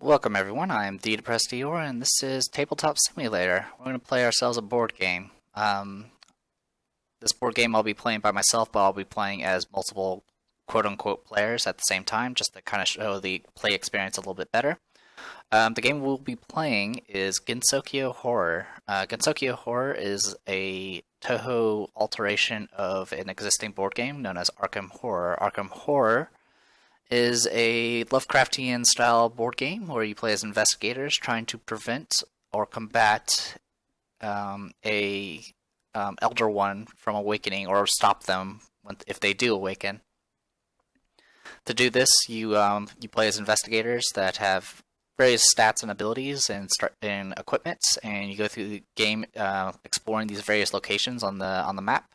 Welcome everyone, I'm the Depressed Eeyore, and this is Tabletop Simulator. We're going to play ourselves a board game. This board game I'll be playing by myself, but I'll be playing as multiple quote-unquote players at the same time, just to kind of show the play experience a little bit better. The game we'll be playing is Gensokyo Horror. Gensokyo Horror is a Toho alteration of an existing board game known as Arkham Horror. Arkham Horror is a Lovecraftian-style board game where you play as investigators trying to prevent or combat a Elder One from awakening or stop them if they do awaken. To do this, you play as investigators that have various stats and abilities and equipment, and you go through the game exploring these various locations on the map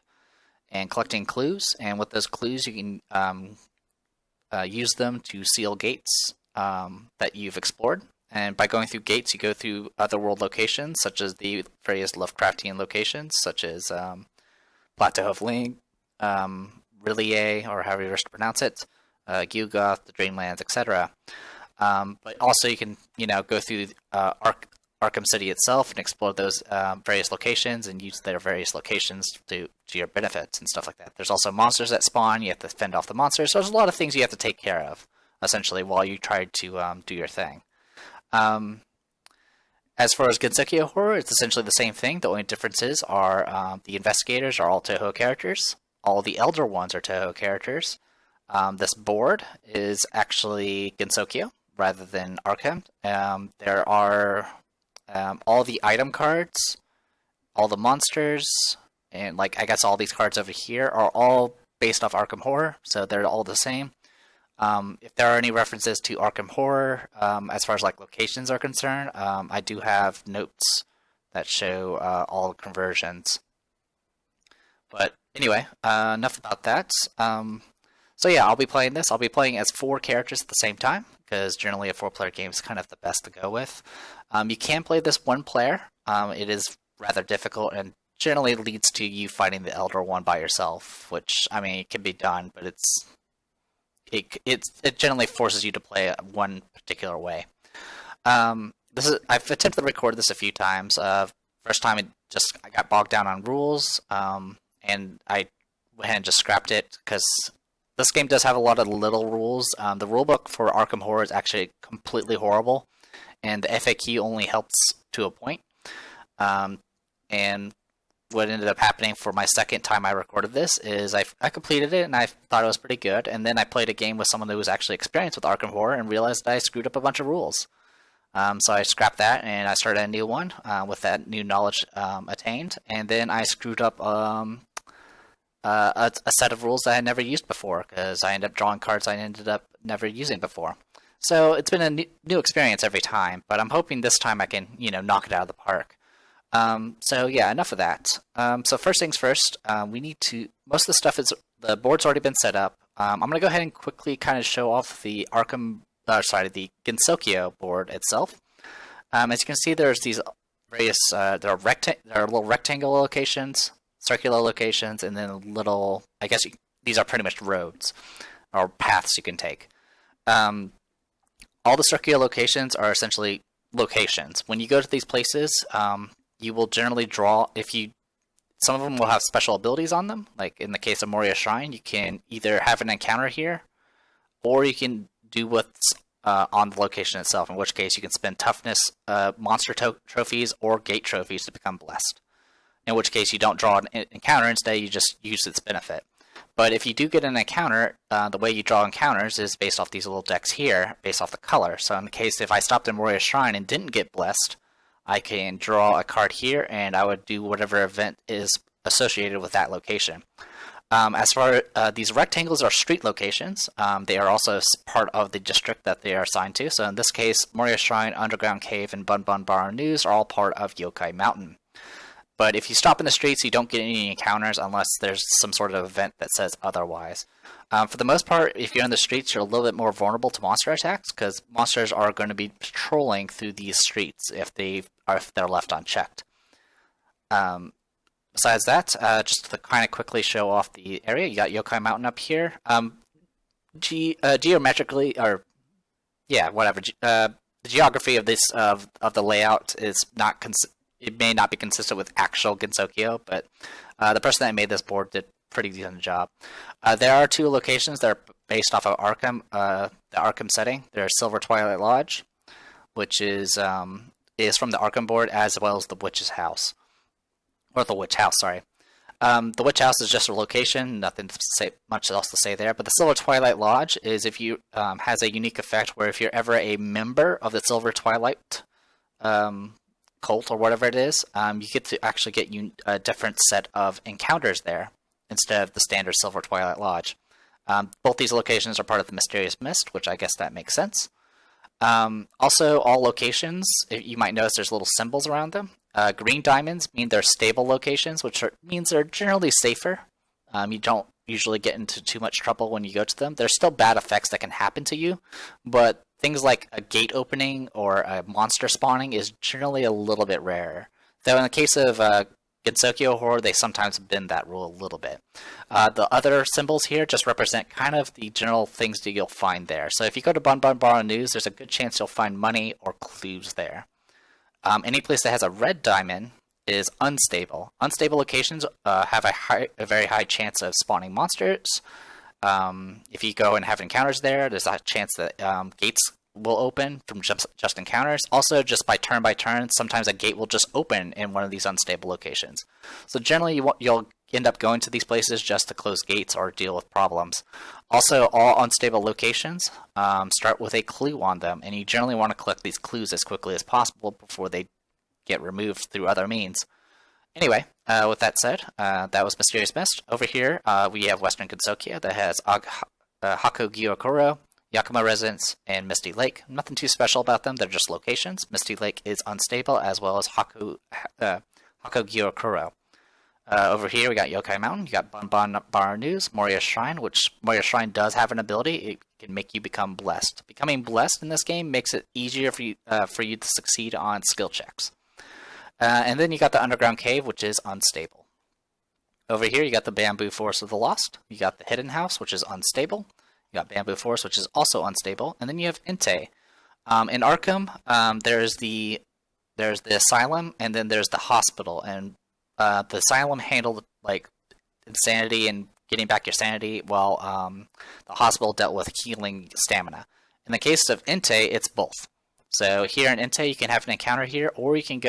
and collecting clues. And with those clues, you can use them to seal gates that you've explored. And by going through gates, you go through otherworld locations, such as the various Lovecraftian locations, such as Plateau of Ling, Rillier, or however you wish to pronounce it, Gilgoth, the Dreamlands, etc. But also you can, go through Arkham City itself and explore those various locations and use their various locations to your benefits and stuff like that. There's also monsters that spawn. You have to fend off the monsters. So there's a lot of things you have to take care of, essentially, while you try to do your thing. As far as Gensokyo Horror, it's essentially the same thing. The only differences are the investigators are all Toho characters. All the Elder Ones are Toho characters. This board is actually Gensokyo rather than Arkham. There are all the item cards, all the monsters, and I guess all these cards over here are all based off Arkham Horror, so they're all the same. If there are any references to Arkham Horror, as far as locations are concerned, I do have notes that show all the conversions. But anyway, enough about that. So yeah, I'll be playing this. I'll be playing as 4 characters at the same time, because generally a 4-player game is kind of the best to go with. You can play this 1 player. It is rather difficult and generally leads to you fighting the Elder One by yourself, which, it can be done, but it generally forces you to play one particular way. I've attempted to record this a few times. First time I got bogged down on rules, and I went ahead and just scrapped it because this game does have a lot of little rules. The rulebook for Arkham Horror is actually completely horrible, and the FAQ only helps to a point. And what ended up happening for my second time I recorded this is I completed it, and I thought it was pretty good, and then I played a game with someone who was actually experienced with Arkham Horror and realized that I screwed up a bunch of rules. So I scrapped that, and I started a new one with that new knowledge attained, and then I screwed up a set of rules that I had never used before, because I ended up drawing cards I ended up never using before. So it's been a new experience every time, but I'm hoping this time I can, knock it out of the park. So yeah, enough of that. So first things first, we need to, most of the stuff the board's already been set up. I'm going to go ahead and quickly kind of show off the the Gensokyo board itself. As you can see, there's these various, there are little rectangle locations, circular locations, and then little, these are pretty much roads or paths you can take. All the circular locations are essentially locations. When you go to these places, you will generally draw, some of them will have special abilities on them. Like in the case of Moria Shrine, you can either have an encounter here, or you can do what's on the location itself, in which case you can spend toughness, monster trophies, or gate trophies to become blessed. In which case you don't draw an encounter, instead you just use its benefit. But if you do get an encounter, the way you draw encounters is based off these little decks here, based off the color. So in the case if I stopped in Moria Shrine and didn't get blessed, I can draw a card here, and I would do whatever event is associated with that location. As far these rectangles are street locations. They are also part of the district that they are assigned to. So in this case, Moria Shrine, Underground Cave, and Bun Bun Bar News are all part of Yokai Mountain. But if you stop in the streets, you don't get any encounters unless there's some sort of event that says otherwise. For the most part, if you're in the streets, you're a little bit more vulnerable to monster attacks, because monsters are going to be patrolling through these streets if they're left unchecked. Besides that, just to kind of quickly show off the area, you got Yokai Mountain up here. Geometrically, or yeah, whatever. the geography of this of the layout is not it may not be consistent with actual Gensokyo, but the person that made this board did a pretty decent job. There are 2 locations that are based off of Arkham, the Arkham setting. There's Silver Twilight Lodge, which is from the Arkham board, as well as the Witch's House, or the Witch House. Sorry. The Witch House is just a location, nothing to say, much else to say there. But the Silver Twilight Lodge is if you has a unique effect where if you're ever a member of the Silver Twilight cult or whatever it is, you get to actually get a different set of encounters there instead of the standard Silver Twilight Lodge. Both these locations are part of the Mysterious Mist, which I guess that makes sense. Also, all locations, you might notice there's little symbols around them. Green diamonds mean they're stable locations, which means they're generally safer. You don't usually get into too much trouble when you go to them. There's still bad effects that can happen to you, but things like a gate opening or a monster spawning is generally a little bit rarer. Though in the case of Gensokyo Horror, they sometimes bend that rule a little bit. The other symbols here just represent kind of the general things that you'll find there. So if you go to Bun Bun Bar News, there's a good chance you'll find money or clues there. Any place that has a red diamond is unstable. Unstable locations have a very high chance of spawning monsters. If you go and have encounters there, there's a chance that gates will open from just encounters. Also, just by turn, sometimes a gate will just open in one of these unstable locations. So generally, you'll end up going to these places just to close gates or deal with problems. Also, all unstable locations start with a clue on them, and you generally want to collect these clues as quickly as possible before they get removed through other means. Anyway, with that said, that was Mysterious Mist. Over here, we have Western Gensokyo that has Hakugyokuro, Yakumo Residence, and Misty Lake. Nothing too special about them, they're just locations. Misty Lake is unstable, as well as Hakugyokuro. Over here, we got Yokai Mountain, you got Bun Bun Bar News, Moria Shrine, which Moria Shrine does have an ability. It can make you become blessed. Becoming blessed in this game makes it easier for you to succeed on skill checks. And then you got the Underground Cave, which is unstable. Over here, you got the Bamboo Forest of the Lost. You got the Hidden House, which is unstable. You got Bamboo Forest, which is also unstable. And then you have Inte. In Arkham, there's the Asylum, and then there's the Hospital. And the Asylum handled like insanity and getting back your sanity, while the Hospital dealt with healing stamina. In the case of Inte, it's both. So here in Inte, you can have an encounter here, or you can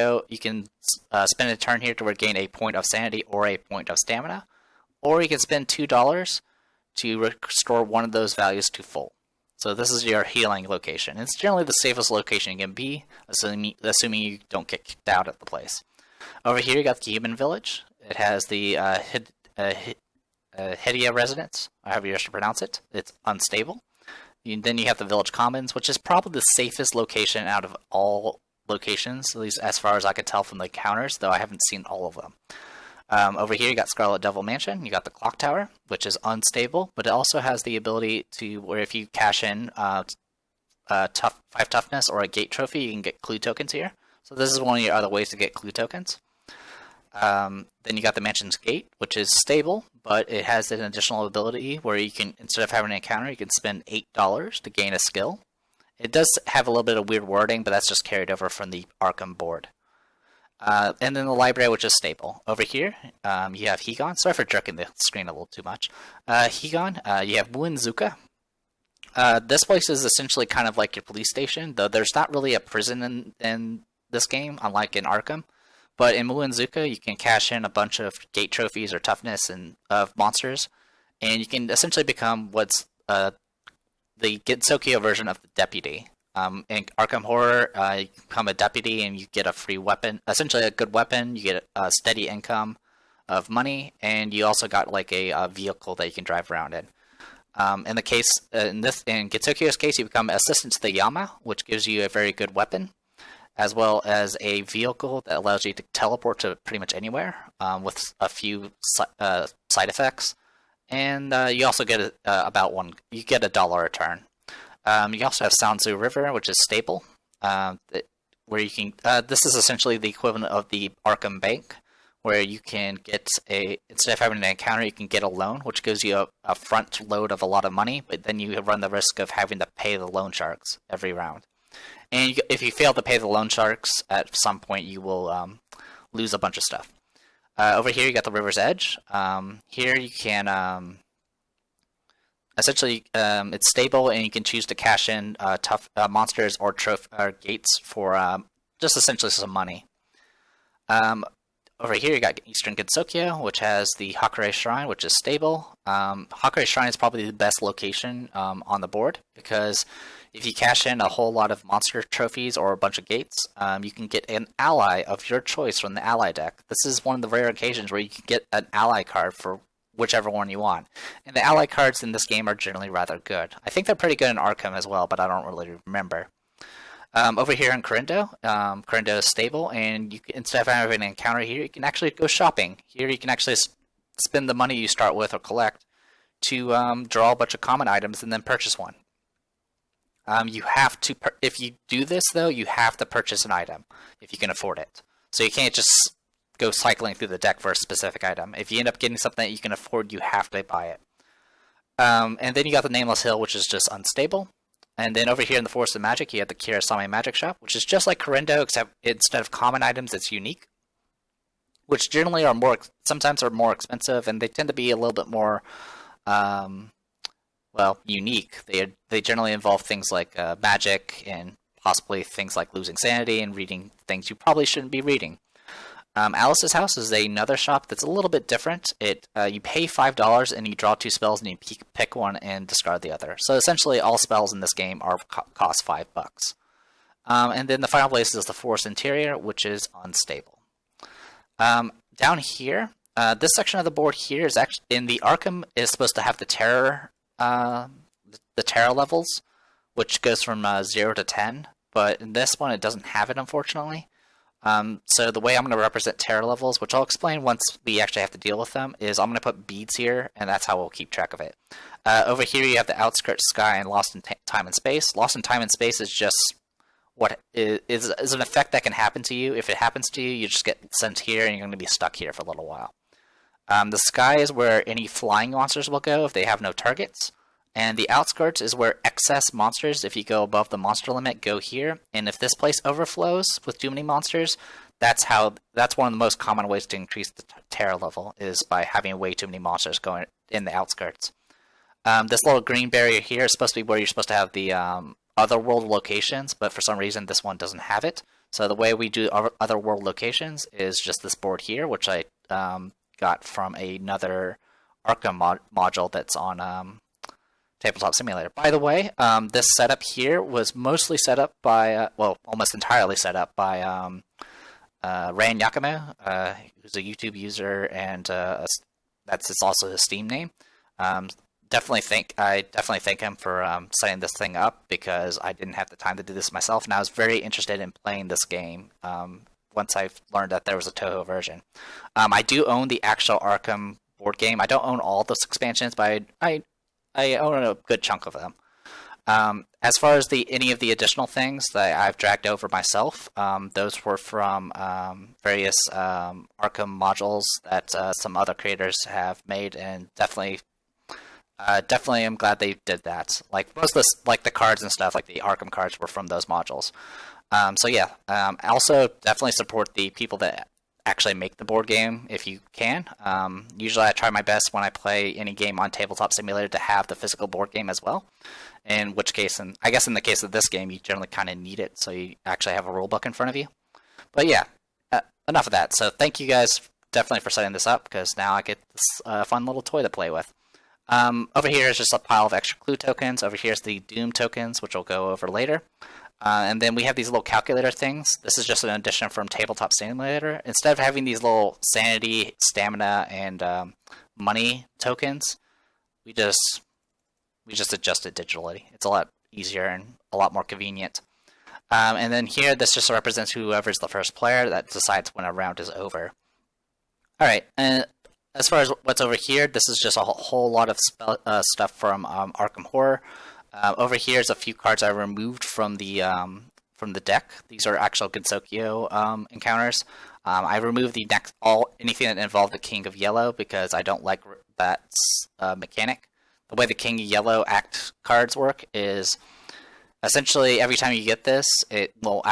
spend a turn here to regain a point of sanity or a point of stamina, or you can spend $2 to restore one of those values to full. So this is your healing location. It's generally the safest location you can be, assuming you don't get kicked out of the place. Over here, you got the Human Village. It has the Hidia Residence, however you wish to pronounce it. It's unstable. Then you have the Village Commons, which is probably the safest location out of all locations, at least as far as I could tell from the counters, though I haven't seen all of them. Over here, you got Scarlet Devil Mansion. You got the Clock Tower, which is unstable, but it also has the ability to, where if you cash in 5 toughness or a gate trophy, you can get clue tokens here. So this is one of your other ways to get clue tokens. Then you got the Mansion's Gate, which is stable, but it has an additional ability where you can, instead of having an encounter, you can spend $8 to gain a skill. It does have a little bit of weird wording, but that's just carried over from the Arkham board. And then the library, which is stable. Over here, you have Higan. Sorry for jerking the screen a little too much. Higan, you have Muinzuka. This place is essentially kind of like your police station, though there's not really a prison in this game, unlike in Arkham. But in Muinzuka, you can cash in a bunch of gate trophies or toughness and of monsters, and you can essentially become what's the Gensokyo version of the deputy. In Arkham Horror, you become a deputy and you get a free weapon, essentially a good weapon. You get a steady income of money, and you also got like a vehicle that you can drive around in. In Gensokyo's case, you become assistant to the Yama, which gives you a very good weapon, as well as a vehicle that allows you to teleport to pretty much anywhere with a few side effects. And you also get you get $1 a turn. You also have Sanzu River, which is stable, where you can. This is essentially the equivalent of the Arkham Bank, where you can get instead of having an encounter, you can get a loan, which gives you a front load of a lot of money, but then you run the risk of having to pay the loan sharks every round. And if you fail to pay the loan sharks at some point, you will lose a bunch of stuff. Over here, you got the River's Edge. Here you can essentially it's stable, and you can choose to cash in tough monsters or gates for just essentially some money. Over here, you got Eastern Gensokyo, which has the Hakure Shrine, which is stable. Hakure Shrine is probably the best location on the board, because if you cash in a whole lot of monster trophies or a bunch of gates, you can get an ally of your choice from the ally deck. This is one of the rare occasions where you can get an ally card for whichever one you want. And the ally cards in this game are generally rather good. I think they're pretty good in Arkham as well, but I don't really remember. Over here in Corindo, Corindo is stable, and you can, instead of having an encounter here, you can actually go shopping. Here you can actually spend the money you start with or collect to draw a bunch of common items and then purchase one. You have to, if you do this though, you have to purchase an item if you can afford it. So you can't just go cycling through the deck for a specific item. If you end up getting something that you can afford, you have to buy it. And then you got the Nameless Hill, which is just unstable. And then over here in the Forest of Magic, you have the Kirasame Magic Shop, which is just like Corindo, except instead of common items, it's unique, which generally are sometimes are more expensive, and they tend to be a little bit more, unique. They generally involve things like magic and possibly things like losing sanity and reading things you probably shouldn't be reading. Alice's House is another shop that's a little bit different. You pay $5 and you draw 2 spells and you pick one and discard the other. So essentially, all spells in this game cost $5. And then the final place is the Forest Interior, which is unstable. Down here, this section of the board here is actually in the Arkham is supposed to have the terror levels, which goes from 0 to 10. But in this one, it doesn't have it, unfortunately. So the way I'm going to represent terror levels, which I'll explain once we actually have to deal with them, is I'm going to put beads here, and that's how we'll keep track of it. Over here you have the Outskirts Sky and Lost in Time and Space. Lost in Time and Space is just what is an effect that can happen to you. If it happens to you, you just get sent here, and you're going to be stuck here for a little while. The Sky is where any flying monsters will go if they have no targets. And the Outskirts is where excess monsters, if you go above the monster limit, go here. And if this place overflows with too many monsters, that's one of the most common ways to increase the terror level, is by having way too many monsters going in the Outskirts. This little green barrier here is supposed to be where you're supposed to have the other world locations, but for some reason this one doesn't have it. So the way we do other world locations is just this board here, which I got from another Arkham module that's on Tabletop Simulator. By the way, this setup here was mostly set up by, almost entirely set up by Ran Yakumo, who's a YouTube user, and that's also his Steam name. I definitely thank him for setting this thing up, because I didn't have the time to do this myself, and I was very interested in playing this game once I learned that there was a Toho version. I do own the actual Arkham board game. I don't own all those expansions, but I own a good chunk of them. As far as any of the additional things that I've dragged over myself, those were from various Arkham modules that some other creators have made, and definitely am glad they did that. Like most of the cards and stuff, like the Arkham cards, were from those modules. I also definitely support the people that actually make the board game if you can. Usually I try my best when I play any game on Tabletop Simulator to have the physical board game as well. In which case, and I guess in the case of this game, you generally kind of need it, so you actually have a rule book in front of you. But yeah, enough of that. So thank you guys definitely for setting this up, because now I get this fun little toy to play with. Over here is just a pile of extra clue tokens. Over here is the Doom tokens, which we'll go over later. And then we have these little calculator things. This is just an addition from Tabletop Simulator. Instead of having these little sanity, stamina, and money tokens, we just adjust it digitally. It's a lot easier and a lot more convenient. And then here, this just represents whoever's the first player that decides when a round is over. All right, and as far as what's over here, this is just a whole lot of stuff from Arkham Horror. Over here is a few cards I removed from the deck. These are actual Gensokyo encounters. I removed anything that involved the King of Yellow, because I don't like that mechanic. The way the King of Yellow Act cards work is Essentially, every time you get this, it will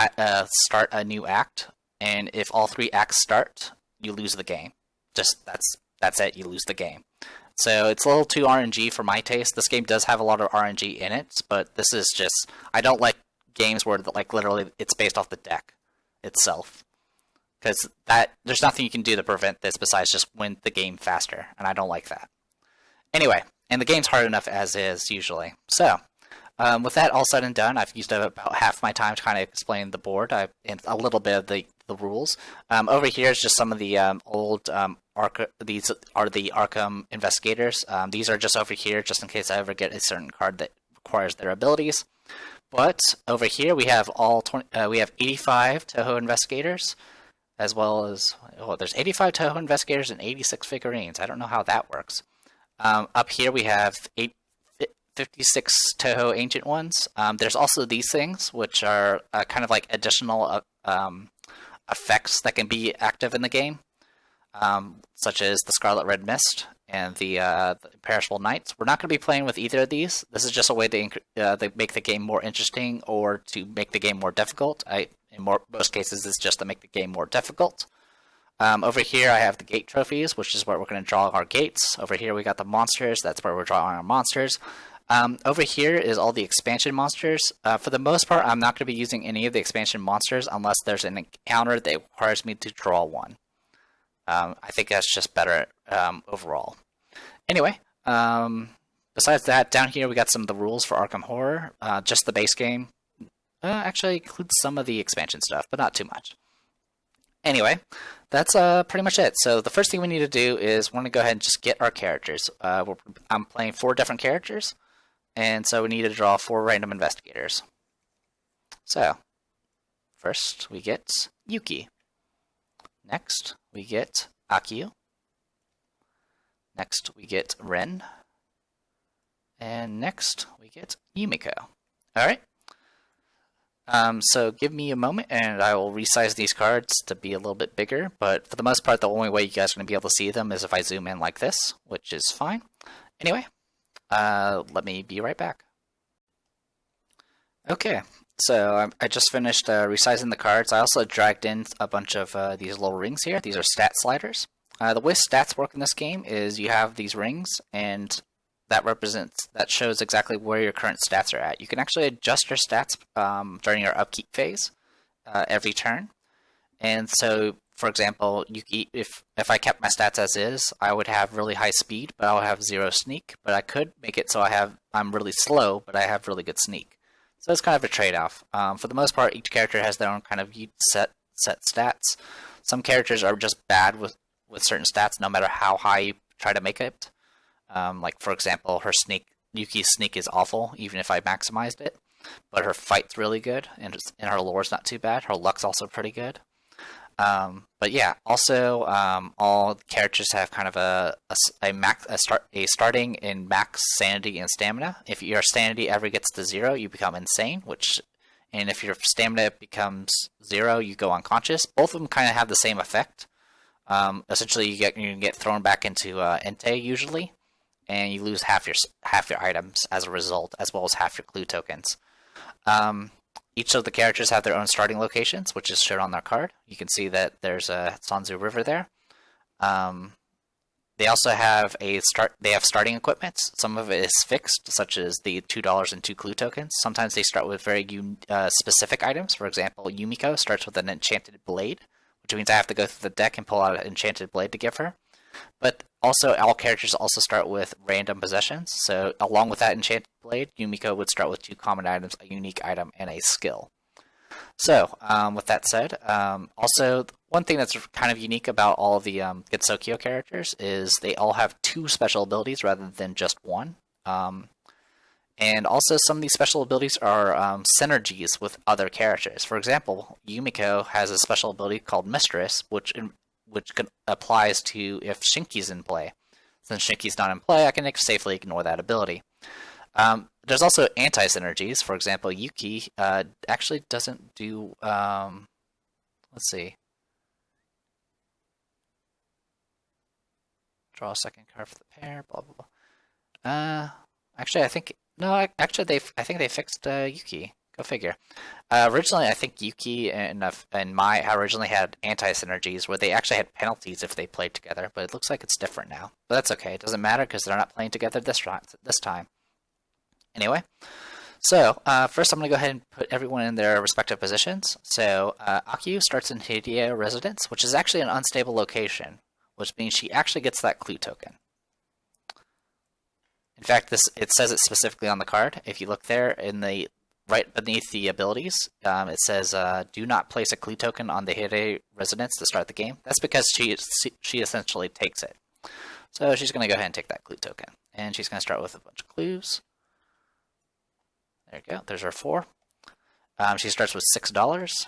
start a new act, and if all 3 acts start, you lose the game. Just that's it. You lose the game. So it's a little too RNG for my taste. This game does have a lot of RNG in it, but this is just I don't like games where like literally it's based off the deck itself, because that there's nothing you can do to prevent this besides just win the game faster, and I don't like that. Anyway, and the game's hard enough as is usually. So with that all said and done, I've used up about half my time to kind of explain the board and a little bit of the rules. Over here is just some of the old these are the Arkham investigators. These are just over here just in case I ever get a certain card that requires their abilities. But over here we have we have 85 Toho investigators, as well as there's 85 Toho investigators and 86 figurines. I don't know how that works. Up here we have 56 Toho Ancient Ones. There's also these things, which are kind of like additional effects that can be active in the game, such as the Scarlet Red Mist and the Imperishable Knights. We're not going to be playing with either of these. This is just a way they make the game more interesting or to make the game more difficult. In most cases, it's just to make the game more difficult. Over here, I have the gate trophies, which is where we're going to draw our gates. Over here, we got the monsters. That's where we're drawing our monsters. Over here is all the expansion monsters. For the most part, I'm not going to be using any of the expansion monsters unless there's an encounter that requires me to draw one. I think that's just better overall. Anyway, besides that, down here we got some of the rules for Arkham Horror. Just the base game. Actually includes some of the expansion stuff, but not too much. Anyway, that's pretty much it. So the first thing we need to do is want to go ahead and just get our characters. I'm playing 4 different characters, and so we need to draw 4 random investigators. So, first we get Yuki. Next we get Akio. Next we get Ren. And next we get Yumiko. Alright. So give me a moment and I will resize these cards to be a little bit bigger, but for the most part the only way you guys are going to be able to see them is if I zoom in like this, which is fine. Anyway, let me be right back. Okay, so I just finished resizing the cards. I also dragged in a bunch of these little rings here. These are stat sliders. The way stats work in this game is you have these rings, and that shows exactly where your current stats are at. You can actually adjust your stats during your upkeep phase every turn. And so, for example, if I kept my stats as is, I would have really high speed, but I'll have 0 sneak. But I could make it so I'm really slow, but I have really good sneak. So it's kind of a trade-off. For the most part, each character has their own kind of set stats. Some characters are just bad with certain stats, no matter how high you try to make it. Like, for example, Yuki's sneak is awful, even if I maximized it. But her fight's really good, and her lore's not too bad. Her luck's also pretty good. But yeah, also, all characters have kind of a starting in max sanity and stamina. If your sanity ever gets to 0, you become insane, and if your stamina becomes 0, you go unconscious. Both of them kind of have the same effect. Essentially, you get thrown back into Entei usually, and you lose half your items as a result, as well as half your clue tokens. Each of the characters have their own starting locations, which is shown on their card. You can see that there's a Sanzu River there. They also have starting equipment. Some of it is fixed, such as the $2 and 2 clue tokens. Sometimes they start with very specific items. For example, Yumiko starts with an enchanted blade, which means I have to go through the deck and pull out an enchanted blade to give her. But also, all characters also start with random possessions. So, along with that enchanted blade, Yumiko would start with 2 common items, a unique item, and a skill. So, with that said, also, one thing that's kind of unique about all of the Gensokyo characters is they all have 2 special abilities rather than just 1. And also, some of these special abilities are synergies with other characters. For example, Yumiko has a special ability called Mistress, which applies to if Shinki's in play. Since Shinki's not in play, I can safely ignore that ability. There's also anti-synergies. For example, Yuki actually doesn't do... let's see. Draw a second card for the pair, blah, blah, blah. Actually, I think... No, actually, I think they fixed Yuki. Go figure. Originally, I think Yuki and Mai originally had anti-synergies where they actually had penalties if they played together, but it looks like it's different now. But that's okay. It doesn't matter because they're not playing together this time. Anyway, so first I'm going to go ahead and put everyone in their respective positions. So Akio starts in Hideo Residence, which is actually an unstable location, which means she actually gets that clue token. In fact, it says it specifically on the card. If you look there in the right beneath the abilities, it says do not place a clue token on the Hideo Residence to start the game. That's because she essentially takes it. So she's going to go ahead and take that clue token. And she's going to start with a bunch of clues. There you go. There's her 4. She starts with $6.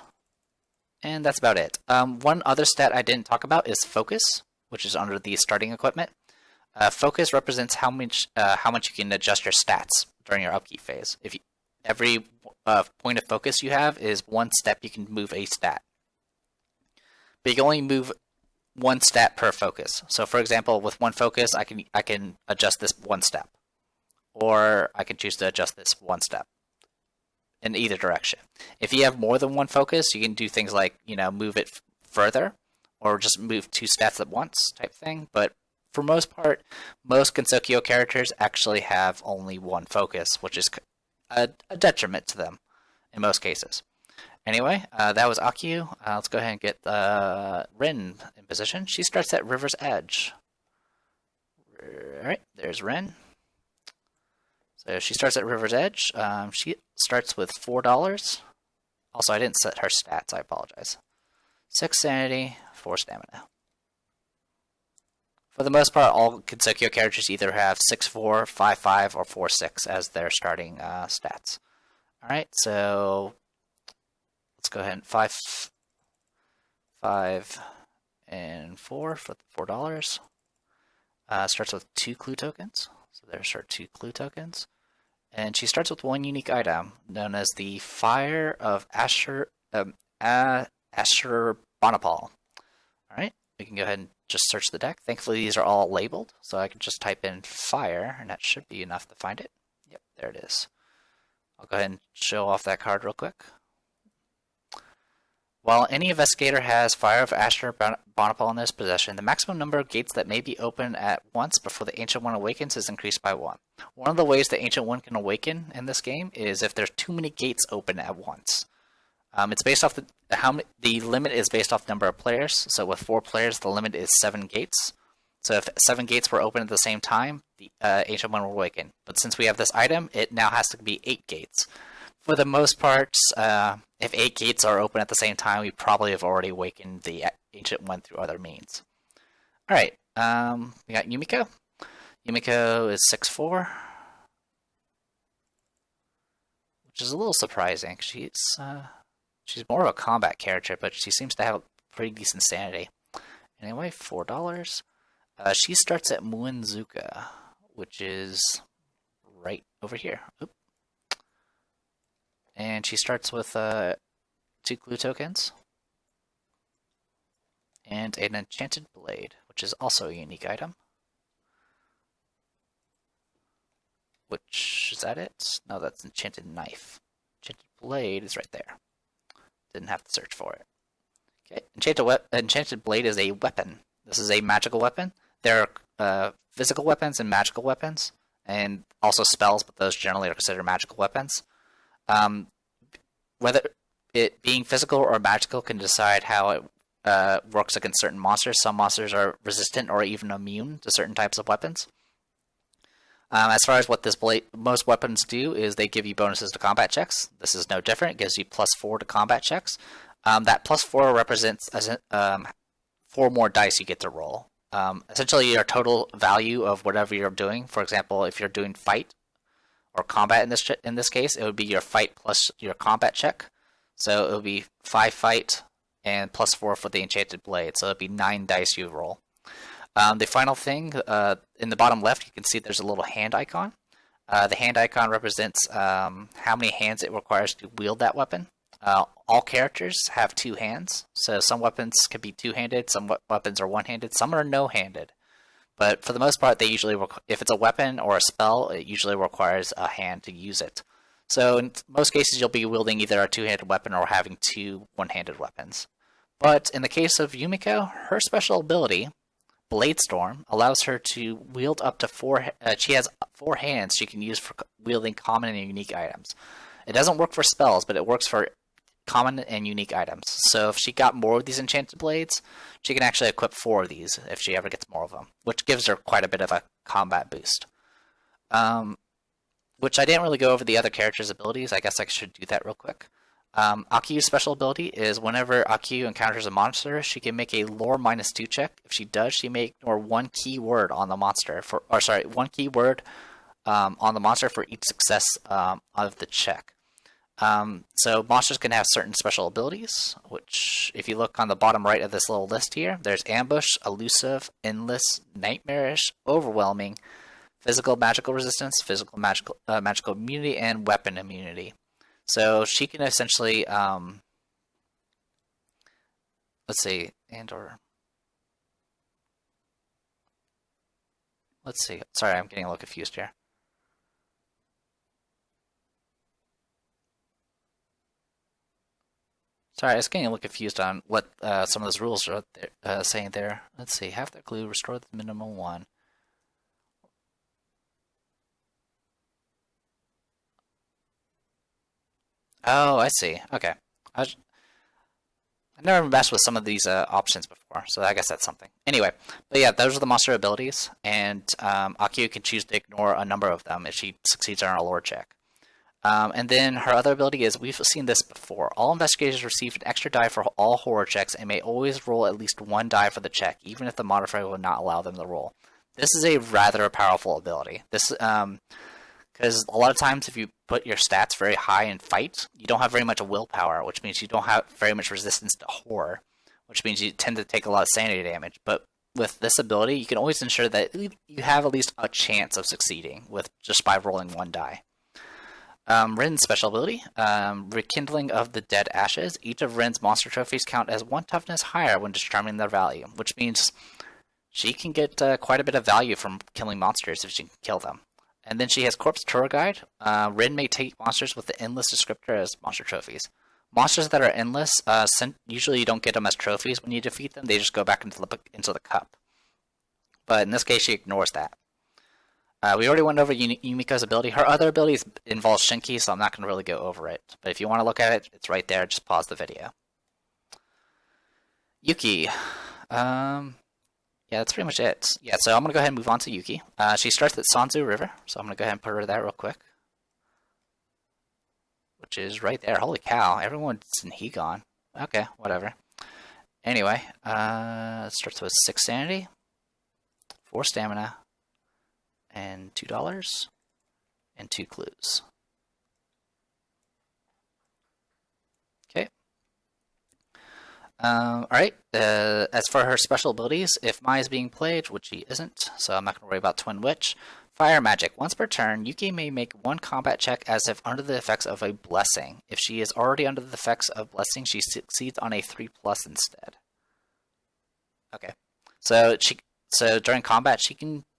And that's about it. One other stat I didn't talk about is focus, which is under the starting equipment. Focus represents how much you can adjust your stats during your upkeep phase. Every point of focus you have is 1 step you can move a stat. But you can only move 1 stat per focus. So for example, with 1 focus, I can adjust this 1 step. Or I can choose to adjust this 1 step in either direction. If you have more than 1 focus, you can do things like, move it further or just move 2 stats at once type thing. But for most part, most Gensokyo characters actually have only 1 focus, which is a detriment to them in most cases. Anyway, that was Akio. Let's go ahead and get Rin in position. She starts at River's Edge. Alright, there's Rin. So she starts at River's Edge. She starts with $4. Also, I didn't set her stats. I apologize. 6 sanity, 4 stamina. For the most part, all Gensokyo characters either have 6-4, 5-5, or 4-6 as their starting stats. Alright, so let's go ahead and 5, and 4 for $4. Starts with 2 clue tokens. So there's her 2 clue tokens. And she starts with 1 unique item, known as the Fire of Ashurbanipal. Alright, we can go ahead and just search the deck. Thankfully, these are all labeled, so I can just type in fire, and that should be enough to find it. Yep, there it is. I'll go ahead and show off that card real quick. While any investigator has Fire of Ashurbanipal in their possession, the maximum number of gates that may be open at once before the Ancient One awakens is increased by 1. One of the ways the Ancient One can awaken in this game is if there's too many gates open at once. It's based off the limit is based off number of players. So with 4 players, the limit is 7 gates. So if 7 gates were open at the same time, the Ancient One will awaken. But since we have this item, it now has to be 8 gates. For the most part, if 8 gates are open at the same time, we probably have already awakened the Ancient One through other means. Alright, we got Yumiko. Yumiko is 6'4", which is a little surprising. She's more of a combat character, but she seems to have pretty decent sanity. Anyway, $4. She starts at Muenzuka, which is right over here. Oop. And she starts with 2 clue tokens and an enchanted blade, which is also a unique item. Which, is that it? No, that's enchanted knife. Enchanted blade is right there. Didn't have to search for it. Okay, enchanted blade is a weapon. This is a magical weapon. There are physical weapons and magical weapons, and also spells, but those generally are considered magical weapons. Whether it being physical or magical can decide how it works against certain monsters. Some monsters are resistant or even immune to certain types of weapons. As far as what this most weapons do is they give you bonuses to combat checks. This is no different. It gives you +4 to combat checks. That +4 represents 4 more dice you get to roll. Essentially, your total value of whatever you're doing. For example, if you're doing fight or combat in this case, it would be your fight plus your combat check. So it would be 5 fight and +4 for the enchanted blade. So it would be 9 dice you roll. The final thing, in the bottom left, you can see there's a little hand icon. The hand icon represents how many hands it requires to wield that weapon. All characters have 2 hands, so some weapons can be 2-handed, some weapons are 1-handed, some are no-handed. But for the most part, they usually if it's a weapon or a spell, it usually requires a hand to use it. So in most cases, you'll be wielding either a two-handed weapon or having two one-handed weapons. But in the case of Yumiko, her special ability, Blade Storm, allows her to wield up to four. She has 4 hands she can use for wielding common and unique items. It doesn't work for spells, but it works for common and unique items. So if she got more of these enchanted blades, she can actually equip 4 of these if she ever gets more of them, which gives her quite a bit of a combat boost. Which I didn't really go over the other characters' abilities. I guess I should do that real quick. Akiu's special ability is whenever Akiu encounters a monster, she can make a lore -2 check. If she does, she may ignore one keyword on the monster one keyword on the monster for each success of the check. So monsters can have certain special abilities, which if you look on the bottom right of this little list here, there's ambush, elusive, endless, nightmarish, overwhelming, physical magical resistance, physical magical immunity, and weapon immunity. So she can essentially, let's see, let's see. Sorry, I'm getting a little confused here. Sorry, I was getting a little confused on what some of those rules are saying there. Let's see, half the glue, restore the minimum 1. Oh, I see. Okay. I never messed with some of these options before, so I guess that's something. Anyway, but yeah, those are the monster abilities, and Akiu can choose to ignore a number of them if she succeeds on her lore check. And then her other ability is, we've seen this before, all investigators receive an extra die for all horror checks and may always roll at least 1 die for the check, even if the modifier will not allow them to roll. This is a rather powerful ability. This because a lot of times if you put your stats very high in fight, you don't have very much willpower, which means you don't have very much resistance to horror, which means you tend to take a lot of sanity damage. But with this ability, you can always ensure that you have at least a chance of succeeding with just by rolling 1 die. Rin's special ability, Rekindling of the Dead Ashes. Each of Rin's monster trophies count as 1 toughness higher when determining their value, which means she can get quite a bit of value from killing monsters if she can kill them. And then she has Corpse Tour Guide. Rin may take monsters with the Endless descriptor as monster trophies. Monsters that are endless, usually you don't get them as trophies when you defeat them, they just go back into the cup. But in this case, she ignores that. We already went over Yumiko's ability. Her other abilities involve Shinki, so I'm not going to really go over it. But if you want to look at it, it's right there. Just pause the video. Yuki. Yeah, that's pretty much it. Yeah, so I'm going to go ahead and move on to Yuki. She starts at Sanzu River, so I'm going to go ahead and put her there real quick. Which is right there. Holy cow, everyone's in Higon. Okay, whatever. Anyway, it starts with 6 sanity, 4 stamina, and $2, and 2 clues. Okay. Alright, as for her special abilities, if Mai is being played, which she isn't, so I'm not going to worry about Twin Witch. Fire Magic. Once per turn, Yuki may make 1 combat check as if under the effects of a blessing. If she is already under the effects of blessing, she succeeds on a 3+ instead. Okay. So during combat,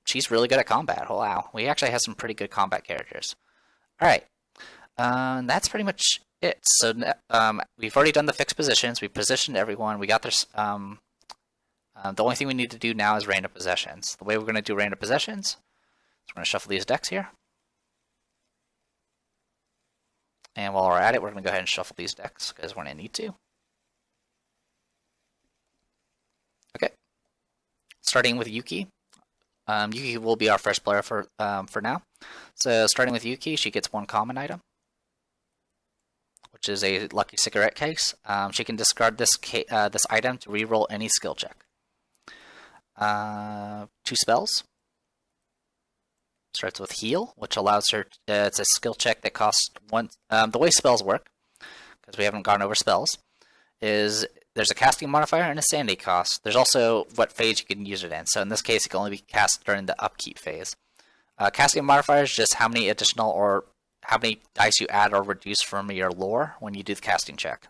she's really good at combat. Oh, wow. We actually have some pretty good combat characters. Alright. That's pretty much it. So we've already done the fixed positions. We positioned everyone. We got this. The only thing we need to do now is random possessions. The way we're going to do random possessions is we're going to shuffle these decks here. And while we're at it, we're going to go ahead and shuffle these decks because we're going to need to. Okay. Starting with Yuki. Yuki will be our first player for now. So starting with Yuki, she gets 1 common item, which is a lucky cigarette case. She can discard this item to reroll any skill check. 2 spells. Starts with Heal, which allows her. It's a skill check that costs 1. The way spells work, because we haven't gone over spells, is there's a casting modifier and a sanity cost. There's also what phase you can use it in. So in this case, it can only be cast during the upkeep phase. Casting modifier is just how many additional or how many dice you add or reduce from your lore when you do the casting check.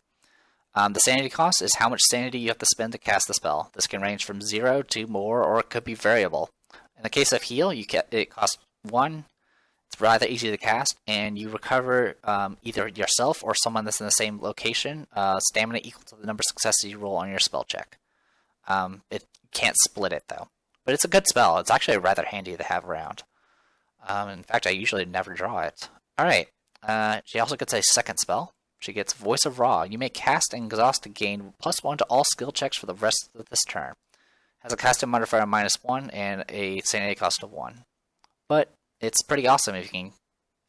The sanity cost is how much sanity you have to spend to cast the spell. This can range from 0 to more, or it could be variable. In the case of Heal, it costs 1. It's rather easy to cast, and you recover either yourself or someone that's in the same location stamina equal to the number of successes you roll on your spell check. It can't split it though, but it's a good spell. It's actually rather handy to have around. In fact, I usually never draw it. Alright, she also gets a second spell. She gets Voice of Ra. You may cast and exhaust to gain +1 to all skill checks for the rest of this turn. Has a casting modifier of -1 and a sanity cost of 1. But it's pretty awesome if you can,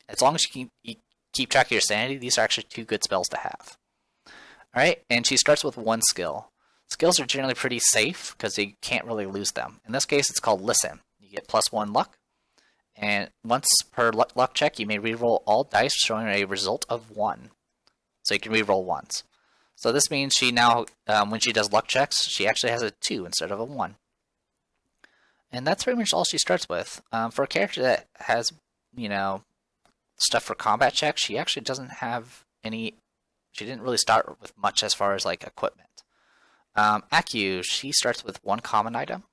as long as you can keep track of your sanity. These are actually 2 good spells to have. Alright, and she starts with 1 skill. Skills are generally pretty safe because you can't really lose them. In this case, it's called Listen. You get +1 luck, and once per luck check, you may reroll all dice showing a result of 1. So you can reroll once. So this means she now, when she does luck checks, she actually has a 2 instead of a 1. And that's pretty much all she starts with. For a character that has, stuff for combat checks, she actually doesn't have any. She didn't really start with much as far as like equipment. Akio, she starts with 1 common item.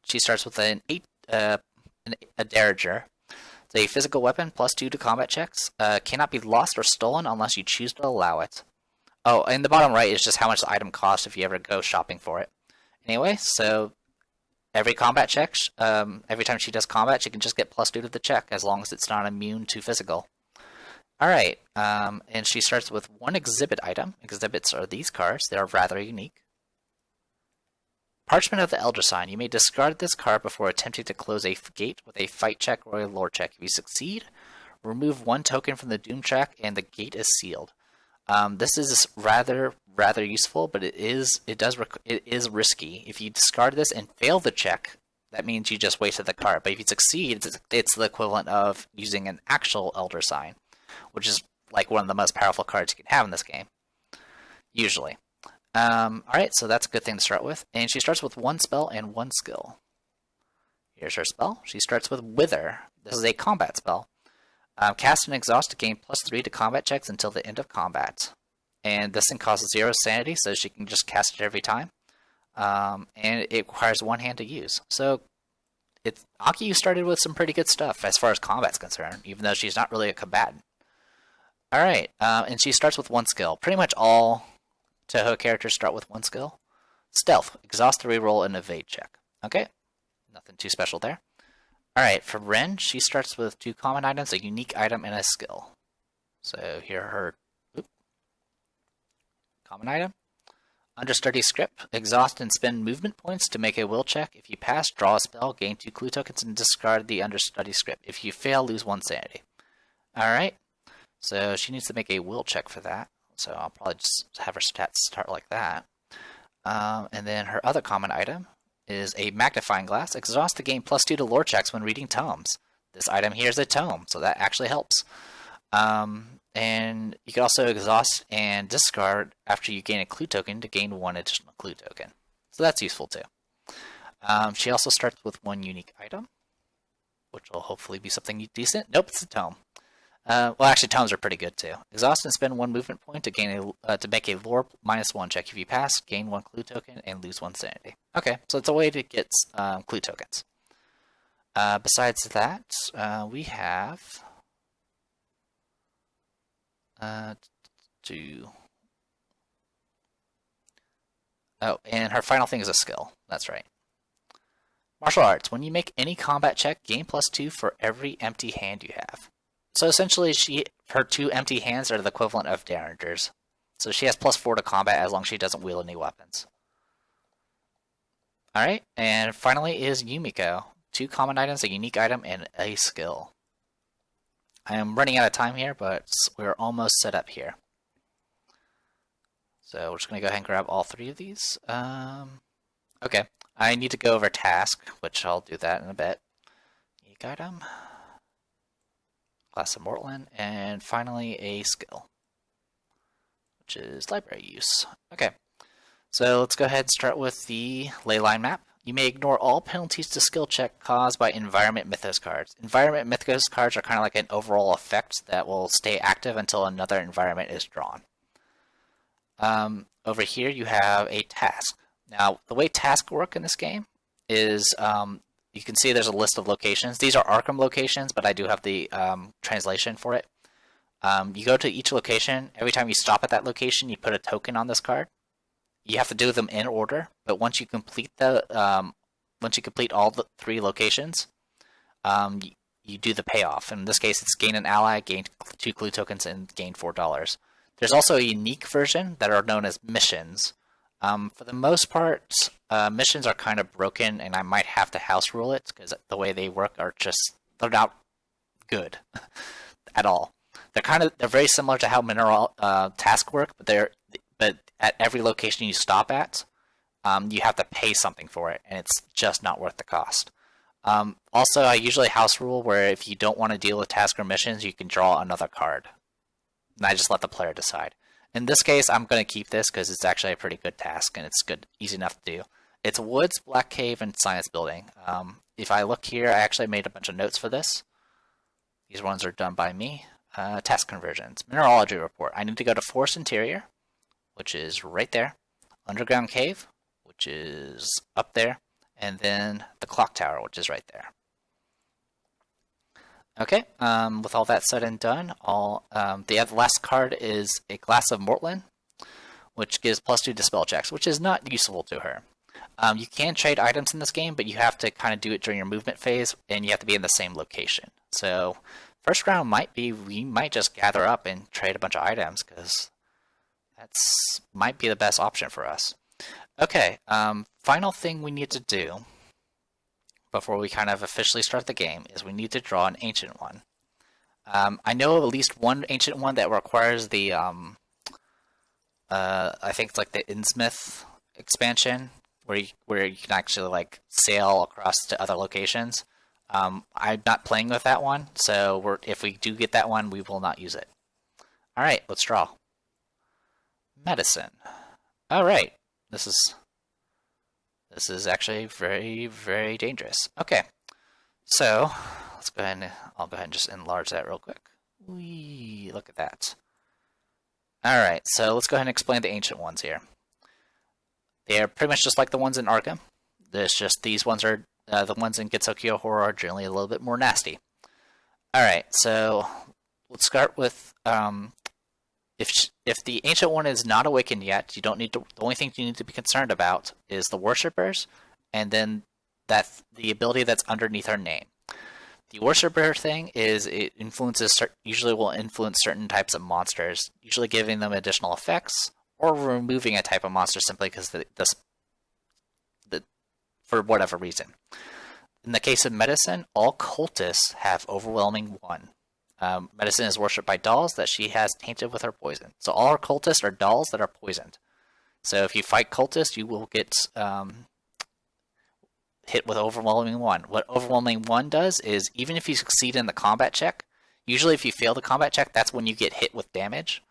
She starts with a Derringer. It's a physical weapon, +2 to combat checks. Cannot be lost or stolen unless you choose to allow it. Oh, and the bottom right is just how much the item costs if you ever go shopping for it. Anyway, so every combat check, every time she does combat, she can just get +2 to the check as long as it's not immune to physical. Alright, and she starts with 1 exhibit item. Exhibits are these cards. They are rather unique. Parchment of the Elder Sign. You may discard this card before attempting to close a gate with a fight check or a lore check. If you succeed, remove 1 token from the doom track and the gate is sealed. This is rather useful, but it is risky. If you discard this and fail the check, that means you just wasted the card. But if you succeed, it's the equivalent of using an actual Elder Sign, which is like one of the most powerful cards you can have in this game, usually. Alright, so that's a good thing to start with. And she starts with 1 spell and 1 skill. Here's her spell. She starts with Wither. This is a combat spell. Cast and exhaust to gain +3 to combat checks until the end of combat. And this thing costs 0 sanity, so she can just cast it every time. And it requires 1 hand to use. So, Akio started with some pretty good stuff as far as combat's concerned, even though she's not really a combatant. Alright, and she starts with 1 skill. Pretty much all Touhou characters start with 1 skill. Stealth. Exhaust to reroll an evade check. Okay, nothing too special there. Alright, for Ren, she starts with 2 common items, a unique item, and a skill. So here are her common item. Understudy script. Exhaust and spend movement points to make a will check. If you pass, draw a spell, gain 2 clue tokens, and discard the understudy script. If you fail, lose 1 sanity. Alright, so she needs to make a will check for that. So I'll probably just have her stats start like that. And then her other common item is a magnifying glass. Exhaust to gain +2 to lore checks when reading tomes. This item here is a tome, so that actually helps. And you can also exhaust and discard after you gain a clue token to gain 1 additional clue token. So that's useful too. She also starts with 1 unique item, which will hopefully be something decent. Nope, it's a tome. Well, actually, tomes are pretty good too. Exhaust and spend 1 movement point to gain to make a lore -1 check. If you pass, gain 1 clue token and lose 1 sanity. Okay, so it's a way to get clue tokens. Besides that, we have Oh, and her final thing is a skill. That's right. Martial arts. When you make any combat check, gain +2 for every empty hand you have. So essentially, her 2 empty hands are the equivalent of Derringers. So she has +4 to combat as long as she doesn't wield any weapons. Alright, and finally is Yumiko. 2 common items, a unique item, and a skill. I am running out of time here, but we're almost set up here. So we're just going to go ahead and grab all 3 of these. Okay, I need to go over task, which I'll do that in a bit. Unique item. Glass of Mortland, and finally a skill, which is library use. Okay, so let's go ahead and start with the leyline map. You may ignore all penalties to skill check caused by Environment Mythos cards. Environment Mythos cards are kind of like an overall effect that will stay active until another environment is drawn. Over here you have a task. Now, the way tasks work in this game is you can see there's a list of locations. These are Arkham locations, but I do have the translation for it. You go to each location. Every time you stop at that location, you put a token on this card. You have to do them in order, but once you complete all the 3 locations, you do the payoff. In this case, it's gain an ally, gain 2 clue tokens, and gain $4. There's also a unique version that are known as missions. For the most part, missions are kind of broken, and I might have to house rule it because the way they work they're not good at all. They're very similar to how mineral tasks work, but at every location you stop at, you have to pay something for it, and it's just not worth the cost. Also, I usually house rule where if you don't want to deal with tasks or missions, you can draw another card. And I just let the player decide. In this case, I'm going to keep this because it's actually a pretty good task, and it's easy enough to do. It's Woods, Black Cave, and Science Building. If I look here, I actually made a bunch of notes for this. These ones are done by me. Task conversions. Mineralogy report. I need to go to Forest Interior, which is right there. Underground Cave, which is up there. And then the Clock Tower, which is right there. Okay, with all that said and done, the last card is a Glass of Mortlin, which gives +2 to spell checks, which is not useful to her. You can trade items in this game, but you have to kind of do it during your movement phase, and you have to be in the same location. So, first round we might just gather up and trade a bunch of items, because might be the best option for us. Okay, final thing we need to do before we kind of officially start the game is we need to draw an Ancient One. I know of at least one Ancient One that requires the, I think it's like the Innsmouth expansion, where you can actually like sail across to other locations. I'm not playing with that one, so if we do get that one, we will not use it. Alright, let's draw. Medicine. Alright, this is actually very, very dangerous. Okay, so let's go ahead I'll go ahead and just enlarge that real quick. Whee, look at that. Alright, so let's go ahead and explain the Ancient Ones here. They are pretty much just like the ones in Arkham. There's just these ones are, the ones in Gensokyo Horror are generally a little bit more nasty. Alright, so let's start with, if the Ancient One is not awakened yet, you don't need to. The only thing you need to be concerned about is the Worshippers, and then the ability that's underneath her name. The Worshipper thing is usually will influence certain types of monsters, usually giving them additional effects or removing a type of monster simply because for whatever reason. In the case of Medicine, all cultists have overwhelming 1. Medicine is worshipped by dolls that she has tainted with her poison. So all our cultists are dolls that are poisoned. So if you fight cultists, you will get hit with overwhelming 1. What overwhelming 1 does is, even if you succeed in the combat check, usually if you fail the combat check, that's when you get hit with damage.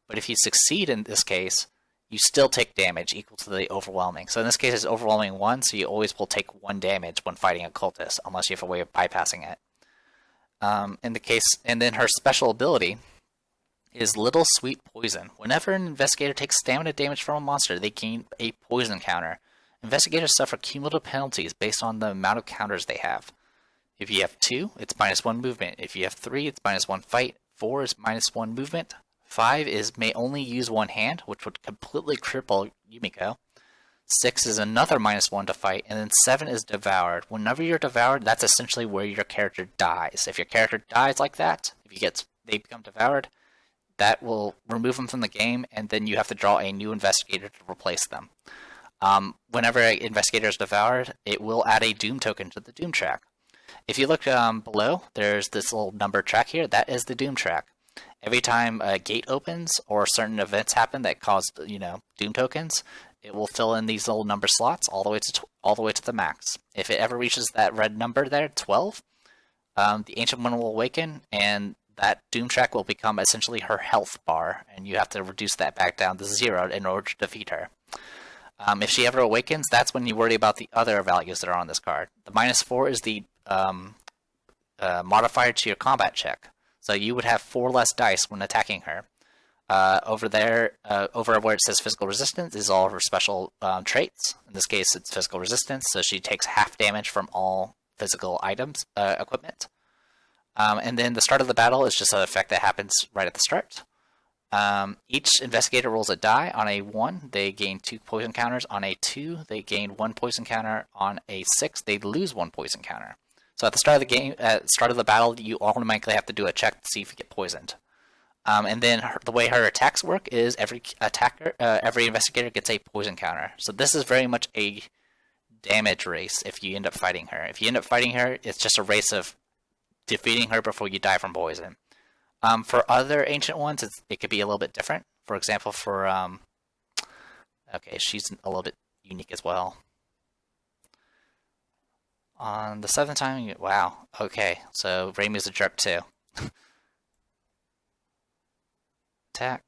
But if you succeed in this case, you still take damage equal to the overwhelming. So in this case, it's overwhelming 1, so you always will take 1 damage when fighting a cultist, unless you have a way of bypassing it. And then her special ability is Little Sweet Poison. Whenever an investigator takes stamina damage from a monster, they gain a poison counter. Investigators suffer cumulative penalties based on the amount of counters they have. If you have 2, it's -1 movement. If you have 3, it's -1 fight. 4 is -1 movement. 5 is may only use 1 hand, which would completely cripple Yumiko. 6 is another -1 to fight, and then 7 is devoured. Whenever you're devoured, that's essentially where your character dies. If your character dies like that, they become devoured, that will remove them from the game, and then you have to draw a new investigator to replace them. Whenever an investigator is devoured, it will add a Doom token to the Doom track. If you look below, there's this little number track here. That is the Doom track. Every time a gate opens or certain events happen that cause Doom tokens, it will fill in these little number slots all the way to the max. If it ever reaches that red number there, 12, the Ancient One will awaken, and that Doom track will become essentially her health bar, and you have to reduce that back down to 0 in order to defeat her. If she ever awakens, that's when you worry about the other values that are on this card. The -4 is the modifier to your combat check. So you would have 4 less dice when attacking her. Over there, over where it says physical resistance, is all of her special traits. In this case, it's physical resistance, so she takes half damage from all physical items, equipment. And then the start of the battle is just an effect that happens right at the start. Each investigator rolls a die. On a 1, they gain 2 poison counters. On a 2, they gain 1 poison counter. On a 6, they lose 1 poison counter. So at the start of the game, at the start of the battle, you automatically have to do a check to see if you get poisoned. And then the way her attacks work is every investigator gets a poison counter. So this is very much a damage race if you end up fighting her. If you end up fighting her, it's just a race of defeating her before you die from poison. For other ancient ones, it could be a little bit different. For example, for okay, she's a little bit unique as well. On the 7th time, wow, okay, so Reimu's a jerk too. Attack.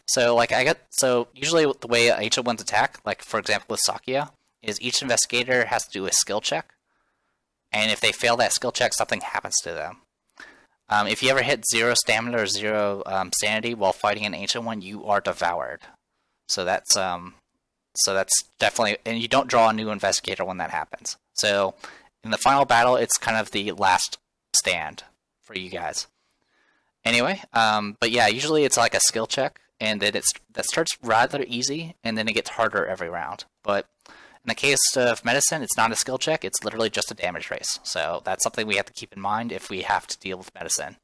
So usually the way ancient ones attack, like for example with Sakya, is each investigator has to do a skill check. And if they fail that skill check, something happens to them. If you ever hit 0 stamina or 0 sanity while fighting an ancient one, you are devoured. So that's definitely, and you don't draw a new investigator when that happens. So in the final battle, it's kind of the last stand for you guys. Anyway, but yeah, usually it's like a skill check, and then that starts rather easy, and then it gets harder every round. But in the case of medicine, it's not a skill check, it's literally just a damage race. So that's something we have to keep in mind if we have to deal with medicine.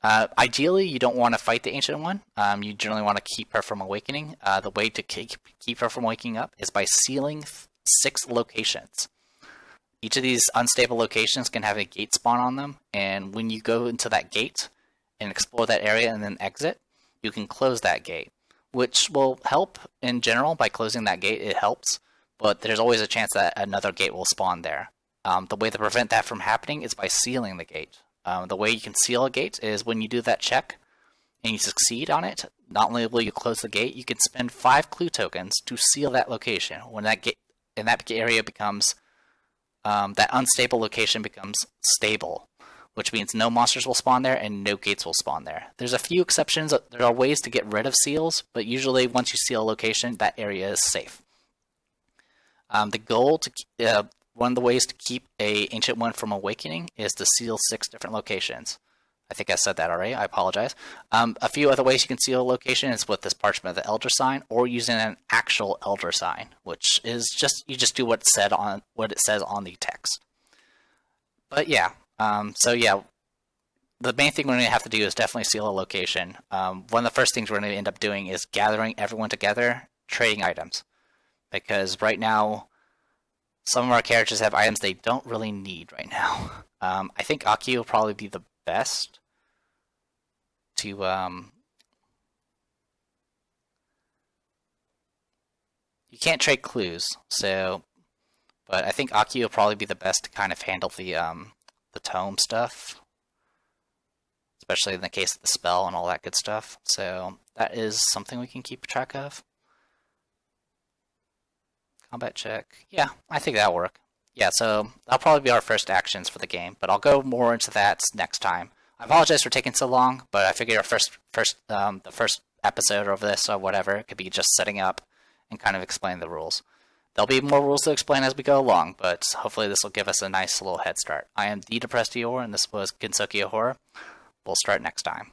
Ideally, you don't want to fight the Ancient One. You generally want to keep her from awakening. The way to keep her from waking up is by sealing 6 locations. Each of these unstable locations can have a gate spawn on them, and when you go into that gate and explore that area and then exit, you can close that gate, which will help in general. By closing that gate, it helps, but there's always a chance that another gate will spawn there. The way to prevent that from happening is by sealing the gate. The way you can seal a gate is when you do that check and you succeed on it, not only will you close the gate, you can spend 5 clue tokens to seal that location. When that gate in that area becomes, that unstable location becomes stable, which means no monsters will spawn there and no gates will spawn there. There's a few exceptions. There are ways to get rid of seals, but usually once you seal a location, that area is safe. The goal to one of the ways to keep a Ancient One from awakening is to seal 6 different locations. I think I said that already. I apologize. A few other ways you can seal a location is with this Parchment of the Elder Sign, or using an actual Elder Sign, which is you just do what it says on the text. But yeah, so yeah, the main thing we're going to have to do is definitely seal a location. One of the first things we're going to end up doing is gathering everyone together, trading items, because right now some of our characters have items they don't really need right now. I think Aki will probably be the best to you can't trade clues, so but I think Aki will probably be the best to kind of handle the tome stuff, especially in the case of the spell and all that good stuff. So that is something we can keep track of. Combat check. Yeah, I think that'll work. Yeah, so that'll probably be our first actions for the game, but I'll go more into that next time. I apologize for taking so long, but I figured the first episode of this or whatever could be just setting up and kind of explaining the rules. There'll be more rules to explain as we go along, but hopefully this will give us a nice little head start. I am the Depressed Eeyore, and this was Gensokyo Horror. We'll start next time.